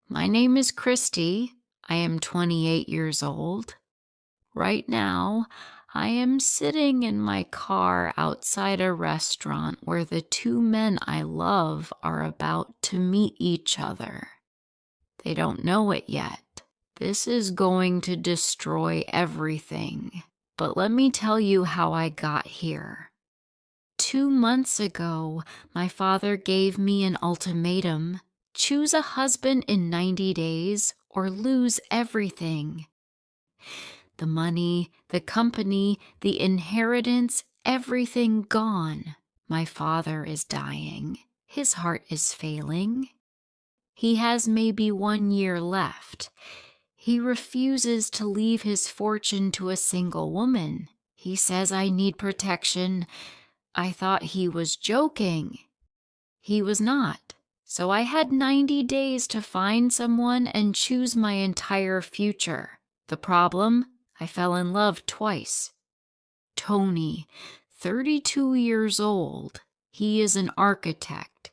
My name is Christy. I am 28 years old. Right now, I am sitting in my car outside a restaurant where the two men I love are about to meet each other. They don't know it yet. This is going to destroy everything. But let me tell you how I got here. 2 months ago, my father gave me an ultimatum. Choose a husband in 90 days or lose everything. The money, the company, the inheritance, everything gone. My father is dying. His heart is failing. He has maybe 1 year left. He refuses to leave his fortune to a single woman. He says I need protection. I thought he was joking. He was not. So I had 90 days to find someone and choose my entire future. The problem? I fell in love twice. Tony, 32 years old. He is an architect.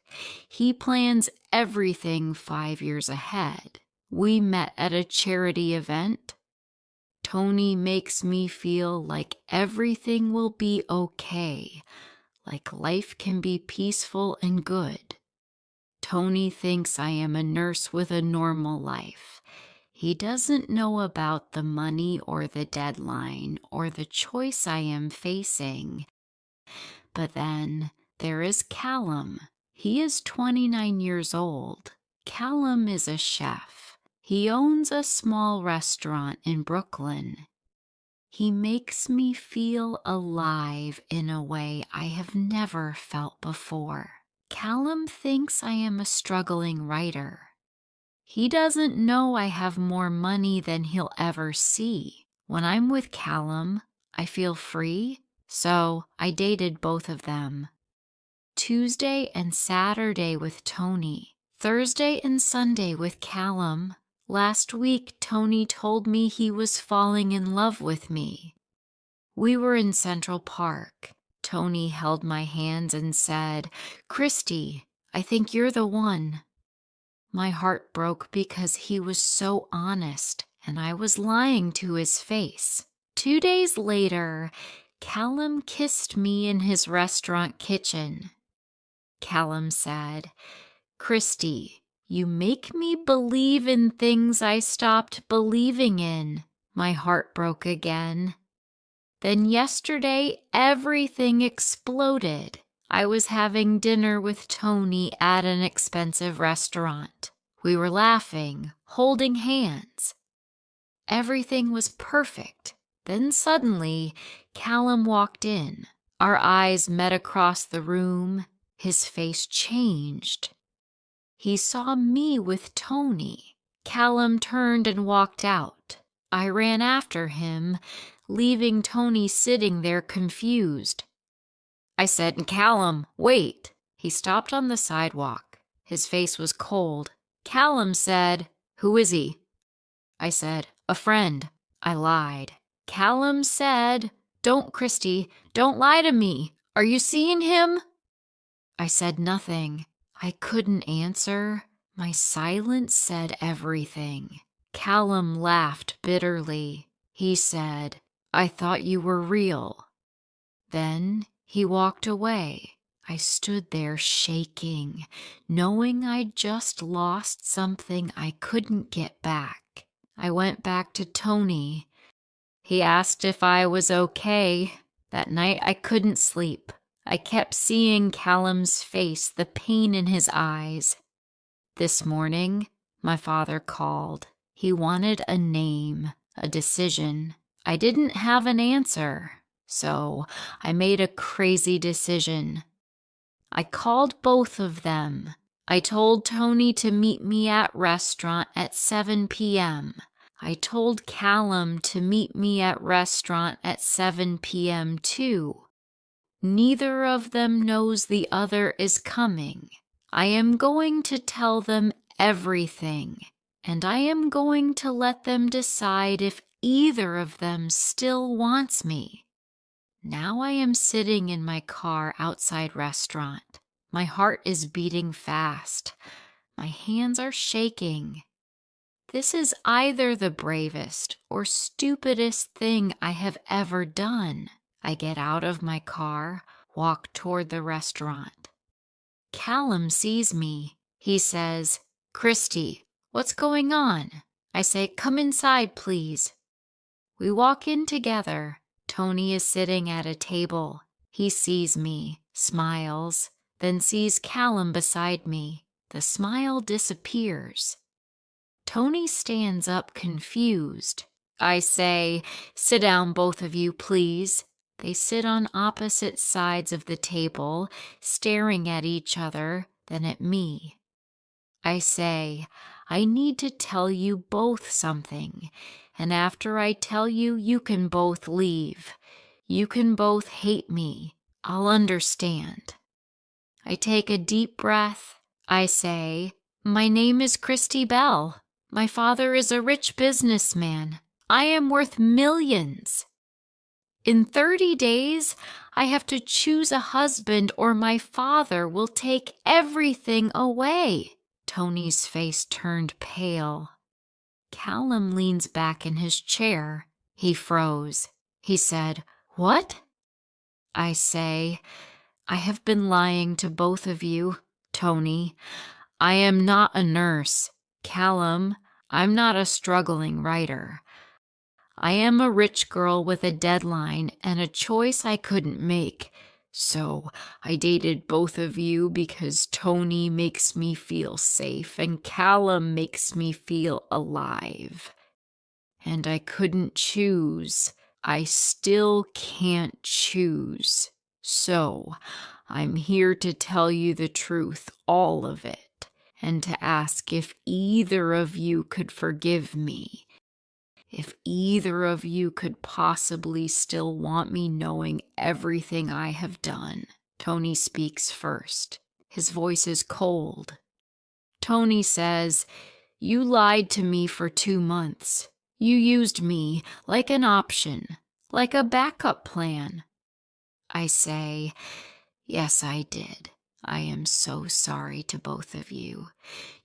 He plans everything 5 years ahead. We met at a charity event. Tony makes me feel like everything will be okay, like life can be peaceful and good. Tony thinks I am a nurse with a normal life. He doesn't know about the money or the deadline or the choice I am facing. But then there is Callum. He is 29 years old. Callum is a chef. He owns a small restaurant in Brooklyn. He makes me feel alive in a way I have never felt before. Callum thinks I am a struggling writer. He doesn't know I have more money than he'll ever see. When I'm with Callum, I feel free, so I dated both of them. Tuesday and Saturday with Tony. Thursday and Sunday with Callum. Last week, Tony told me he was falling in love with me. We were in Central Park. Tony held my hands and said, "Christy, I think you're the one." My heart broke because he was so honest, and I was lying to his face. 2 days later, Callum kissed me in his restaurant kitchen. Callum said, "Christy, you make me believe in things I stopped believing in." My heart broke again. Then yesterday, everything exploded. I was having dinner with Tony at an expensive restaurant. We were laughing, holding hands. Everything was perfect. Then suddenly, Callum walked in. Our eyes met across the room. His face changed. He saw me with Tony. Callum turned and walked out. I ran after him, leaving Tony sitting there confused. I said, "Callum, wait." He stopped on the sidewalk. His face was cold. Callum said, "Who is he?" I said, "A friend." I lied. Callum said, "Don't, Christy, don't lie to me. Are you seeing him?" I said nothing. I couldn't answer. My silence said everything. Callum laughed bitterly. He said, "I thought you were real." Then he walked away. I stood there shaking, knowing I'd just lost something I couldn't get back. I went back to Tony. He asked if I was okay. That night I couldn't sleep. I kept seeing Callum's face, the pain in his eyes. This morning, my father called. He wanted a name, a decision. I didn't have an answer, so I made a crazy decision. I called both of them. I told Tony to meet me at restaurant at 7 p.m. I told Callum to meet me at restaurant at 7 p.m. too. Neither of them knows the other is coming. I am going to tell them everything, and I am going to let them decide if either of them still wants me. Now I am sitting in my car outside restaurant. My heart is beating fast. My hands are shaking. This is either the bravest or stupidest thing I have ever done. I get out of my car, walk toward the restaurant. Callum sees me. He says, "Christy, what's going on?" I say, "Come inside, please." We walk in together. Tony is sitting at a table. He sees me, smiles, then sees Callum beside me. The smile disappears. Tony stands up confused. I say, "Sit down, both of you, please." They sit on opposite sides of the table, staring at each other, then at me. I say, "I need to tell you both something, and after I tell you, you can both leave. You can both hate me. I'll understand." I take a deep breath. I say, "My name is Christy Bell. My father is a rich businessman. I am worth millions. In 30 days, I have to choose a husband or my father will take everything away." Tony's face turned pale. Callum leans back in his chair. He froze. He said, "What?" I say, "I have been lying to both of you, Tony. I am not a nurse. Callum, I'm not a struggling writer. I am a rich girl with a deadline and a choice I couldn't make. So I dated both of you because Tony makes me feel safe and Callum makes me feel alive. And I couldn't choose. I still can't choose. So I'm here to tell you the truth, all of it, and to ask if either of you could forgive me. If either of you could possibly still want me knowing everything I have done." Tony speaks first. His voice is cold. Tony says, "You lied to me for 2 months. You used me like an option, like a backup plan." I say, "Yes, I did. I am so sorry to both of you.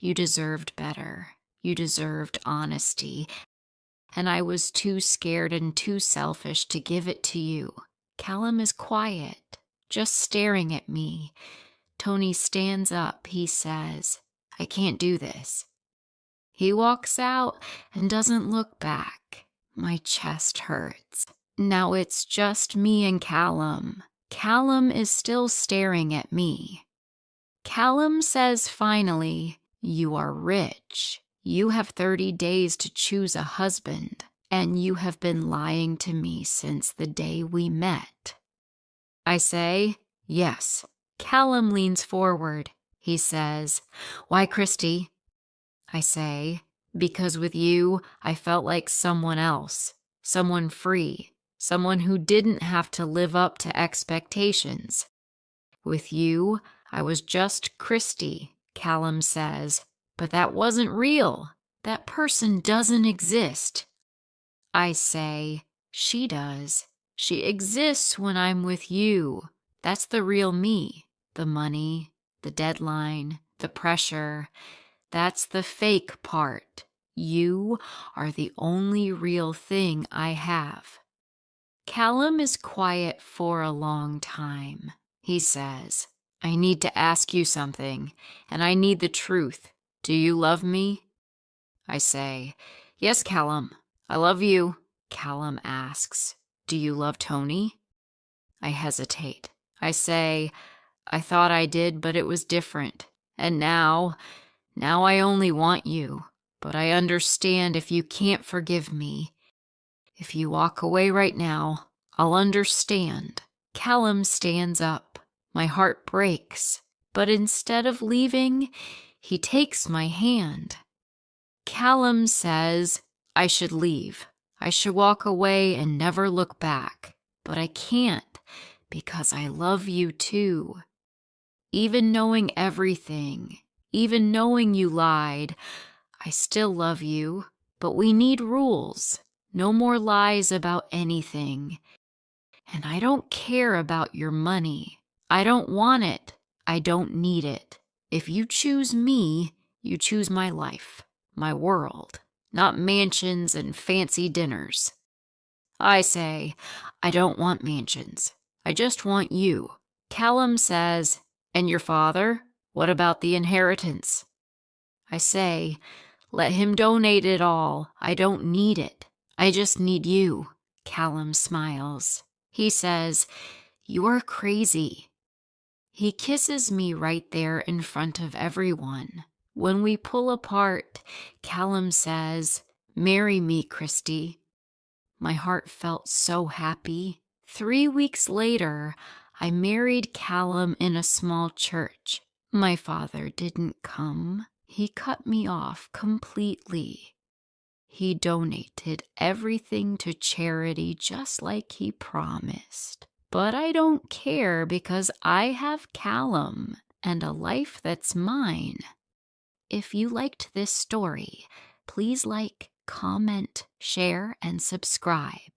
You deserved better. You deserved honesty. And I was too scared and too selfish to give it to you." Callum is quiet, just staring at me. Tony stands up. He says, "I can't do this." He walks out and doesn't look back. My chest hurts. Now it's just me and Callum. Callum is still staring at me. Callum says finally, "You are rich. You have 30 days to choose a husband, and you have been lying to me since the day we met." I say, "Yes." Callum leans forward. He says, "Why, Christy?" I say, "Because with you, I felt like someone else, someone free, someone who didn't have to live up to expectations. With you, I was just Christy," Callum says. "But that wasn't real. That person doesn't exist." I say, "She does. She exists when I'm with you. That's the real me. The money, the deadline, the pressure. That's the fake part. You are the only real thing I have." Callum is quiet for a long time. He says, "I need to ask you something, and I need the truth. Do you love me?" I say, "Yes, Callum, I love you." Callum asks, "Do you love Tony?" I hesitate. I say, "I thought I did, but it was different. And now I only want you. But I understand if you can't forgive me. If you walk away right now, I'll understand." Callum stands up. My heart breaks. But instead of leaving, he takes my hand. Callum says I should leave. I should walk away and never look back. But I can't, because I love you too. Even knowing everything, even knowing you lied, I still love you. But we need rules. No more lies about anything. And I don't care about your money. I don't want it. I don't need it. If you choose me, you choose my life, my world. not mansions and fancy dinners. I say, I don't want mansions. I just want you. Callum says, and your father? What about the inheritance? I say, let him donate it all. I don't need it. I just need you. Callum smiles. He says, you're crazy. He kisses me right there in front of everyone. When we pull apart, Callum says, marry me, Christy. My heart felt so happy. 3 weeks later, I married Callum in a small church. My father didn't come. He cut me off completely. He donated everything to charity just like he promised. But I don't care because I have Callum and a life that's mine. If you liked this story, please like, comment, share, and subscribe.